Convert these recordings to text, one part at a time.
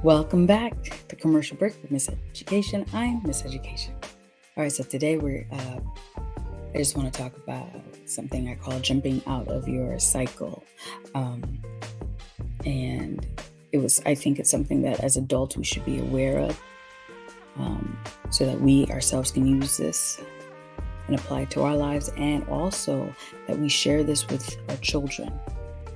Welcome back to Commercial Break with Miss Education. I'm Miss Education. All right, so today I just want to talk about something I call jumping out of your cycle. And I think it's something that as adults we should be aware of, so that we ourselves can use this and apply it to our lives, and also that we share this with our children,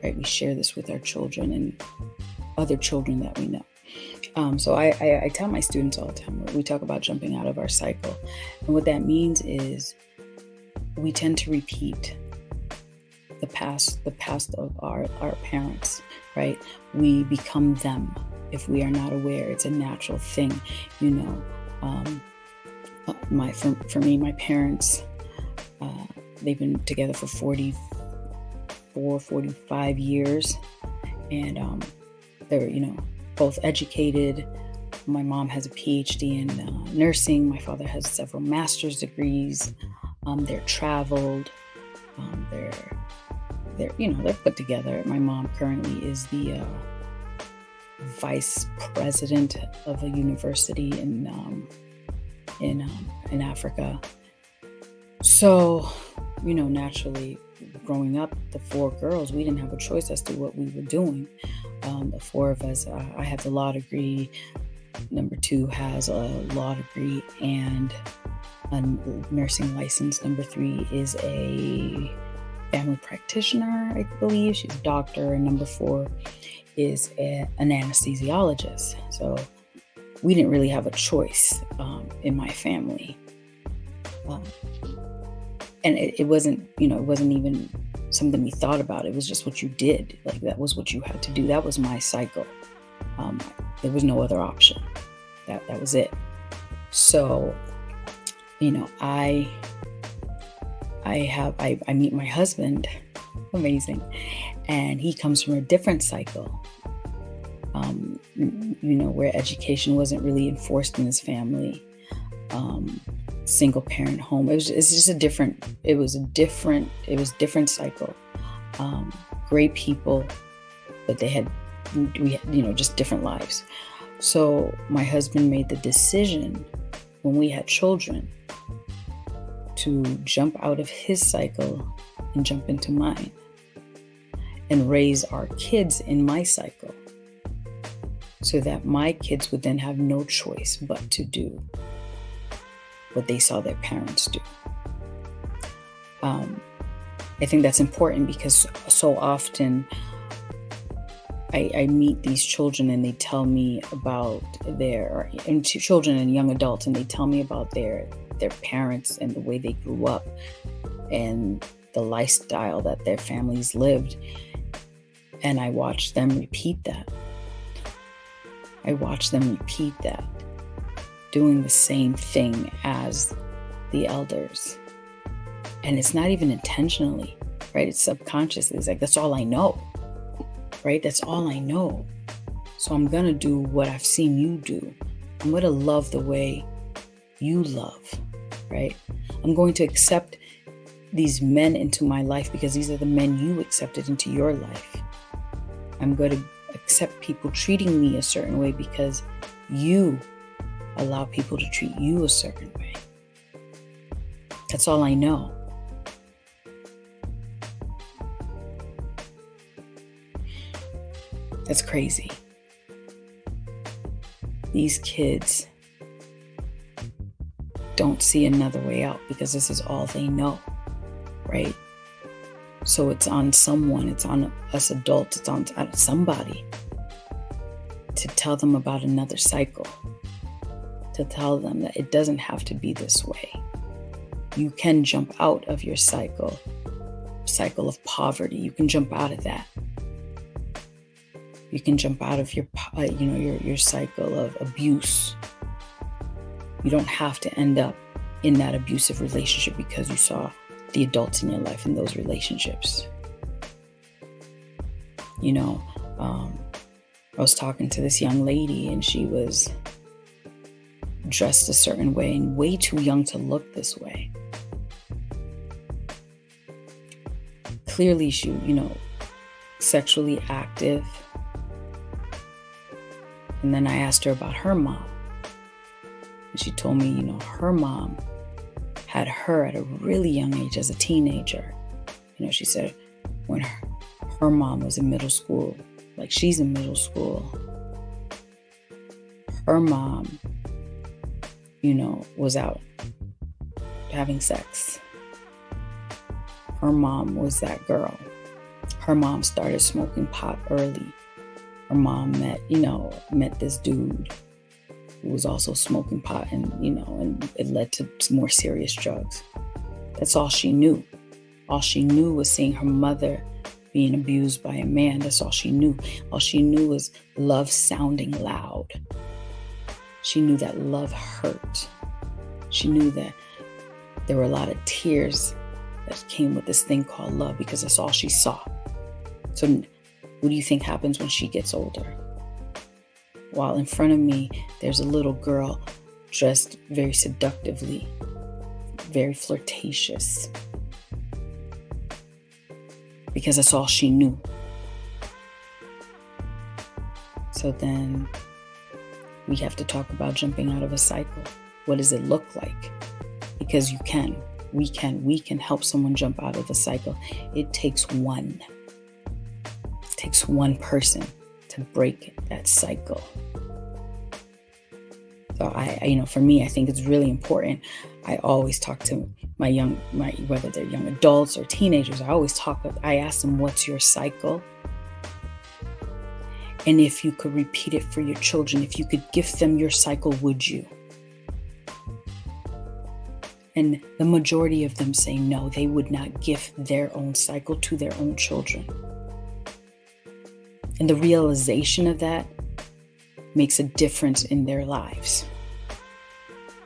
right? We share this with our children and other children that we know. So I tell my students all the time, we talk about jumping out of our cycle. And what that means is we tend to repeat the past of our parents, right? We become them if we are not aware. It's a natural thing, you know. For me, my parents, they've been together for 45 years, and they're, both educated. My mom has a PhD in nursing. My father has several master's degrees. They're traveled. They're put together. My mom currently is the vice president of a university in Africa. So, naturally, growing up, the four girls, we didn't have a choice as to what we were doing. The four of us, I have the law degree. Number two has a law degree and a nursing license. Number three is a family practitioner, I believe. She's a doctor. And number four is an anesthesiologist. So we didn't really have a choice in my family. And it wasn't even something we thought about. It was just what you did. Like, that was what you had to do. That was my cycle. There was no other option. That was it. So, I meet my husband, amazing, and he comes from a different cycle. Where education wasn't really enforced in his family. Single parent home. It was a different cycle. Great people, but we had just different lives. So my husband made the decision when we had children to jump out of his cycle and jump into mine and raise our kids in my cycle, so that my kids would then have no choice but to do what they saw their parents do. I think that's important because so often I meet these children and they tell me about children and young adults, and they tell me about their parents and the way they grew up and the lifestyle that their families lived. And I watch them repeat that. Doing the same thing as the elders. And it's not even intentionally, right? It's subconsciously. It's like, that's all I know, right? That's all I know. So I'm going to do what I've seen you do. I'm going to love the way you love, right? I'm going to accept these men into my life because these are the men you accepted into your life. I'm going to accept people treating me a certain way because you allow people to treat you a certain way. That's all I know. That's crazy. These kids don't see another way out because this is all they know, right? So it's on someone, it's on us adults, it's on somebody to tell them about another cycle, to tell them that it doesn't have to be this way. You can jump out of your cycle of poverty. You can jump out of that. You can jump out of your cycle of abuse. You don't have to end up in that abusive relationship because you saw the adults in your life in those relationships. I was talking to this young lady and she was dressed a certain way and way too young to look this way. Clearly she, sexually active And then I asked her about her mom. And she told me, her mom had her at a really young age as a teenager. She said when her mom was in middle school, like she's in middle school, her mom, was out having sex. Her mom was that girl. Her mom started smoking pot early. Her mom met this dude who was also smoking pot, and it led to more serious drugs. That's all she knew. All she knew was seeing her mother being abused by a man. That's all she knew. All she knew was love sounding loud. She knew that love hurt. She knew that there were a lot of tears that came with this thing called love, because that's all she saw. So what do you think happens when she gets older? While in front of me, there's a little girl dressed very seductively, very flirtatious, because that's all she knew. So then we have to talk about jumping out of a cycle. What does it look like? Because we can help someone jump out of the cycle. It takes one person to break that cycle. So for me, I think it's really important. I always talk to whether they're young adults or teenagers, I ask them, what's your cycle? And if you could repeat it for your children, if you could gift them your cycle, would you? And the majority of them say no, they would not gift their own cycle to their own children. And the realization of that makes a difference in their lives.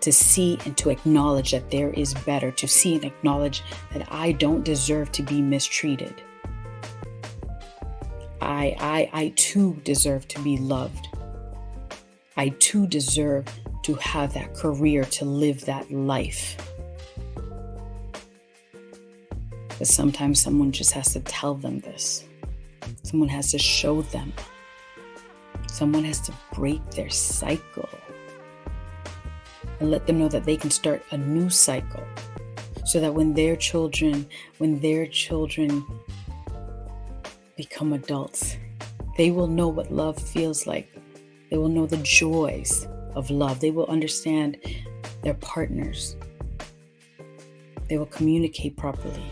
To see and to acknowledge that there is better, to see and acknowledge that I don't deserve to be mistreated. I too deserve to be loved. I too deserve to have that career, to live that life. But sometimes someone just has to tell them this. Someone has to show them. Someone has to break their cycle and let them know that they can start a new cycle, so that when their children become adults, they will know what love feels like. They will know the joys of love. They will understand their partners. They will communicate properly.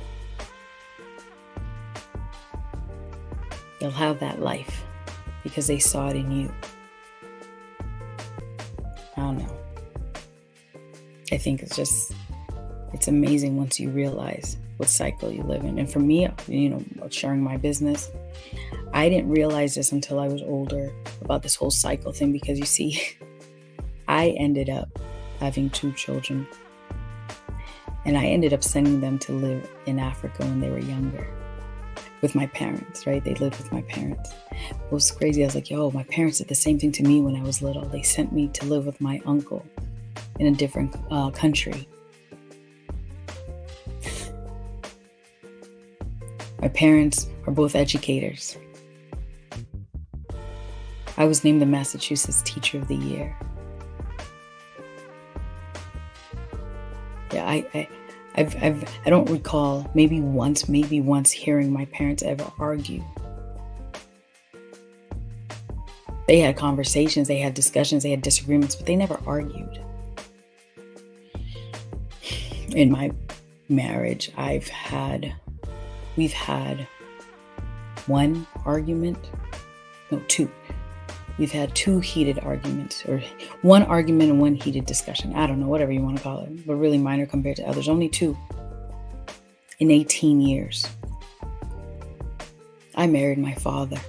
They'll have that life because they saw it in you. I don't know. I think it's amazing once you realize what cycle you live in. And for me, sharing my business, I didn't realize this until I was older about this whole cycle thing, because you see, I ended up having 2 children, and I ended up sending them to live in Africa when they were younger with my parents, right? They lived with my parents. What was crazy, I was like, my parents did the same thing to me when I was little. They sent me to live with my uncle in a different country. My parents are both educators. I was named the Massachusetts Teacher of the Year. Yeah, I don't recall maybe once hearing my parents ever argue. They had conversations, they had discussions, they had disagreements, but they never argued. In my marriage, we've had 1 argument, no, 2. We've had 2 heated arguments, or 1 argument and 1 heated discussion. I don't know, whatever you want to call it, but really minor compared to others. Only 2 in 18 years. I married my father.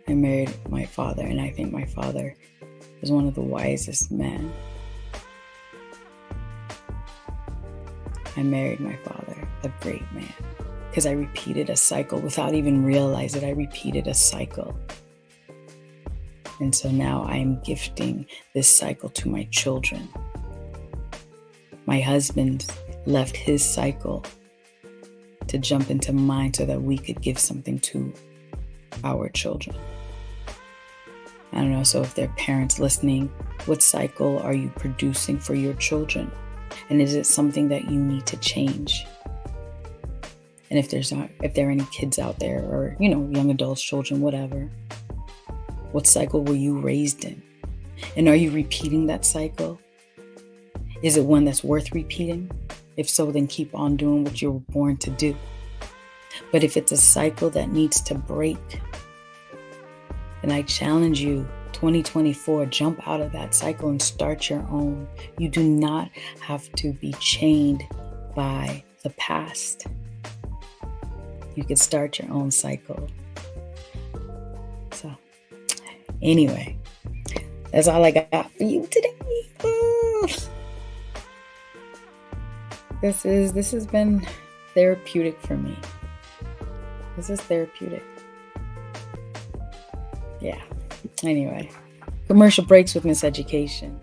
And I think my father is one of the wisest men. I married my father, a great man, because I repeated a cycle without even realizing I repeated a cycle. And so now I am gifting this cycle to my children. My husband left his cycle to jump into mine so that we could give something to our children. I don't know. So if there are parents listening, what cycle are you producing for your children? And is it something that you need to change? And if there are any kids out there, or, young adults, children, whatever, what cycle were you raised in? And are you repeating that cycle? Is it one that's worth repeating? If so, then keep on doing what you were born to do. But if it's a cycle that needs to break, then I challenge you, 2024, jump out of that cycle and start your own. You do not have to be chained by the past. You can start your own cycle. So, anyway, that's all I got for you today. This has been therapeutic for me. This is therapeutic. Yeah. Anyway, commercial breaks with Miss Education.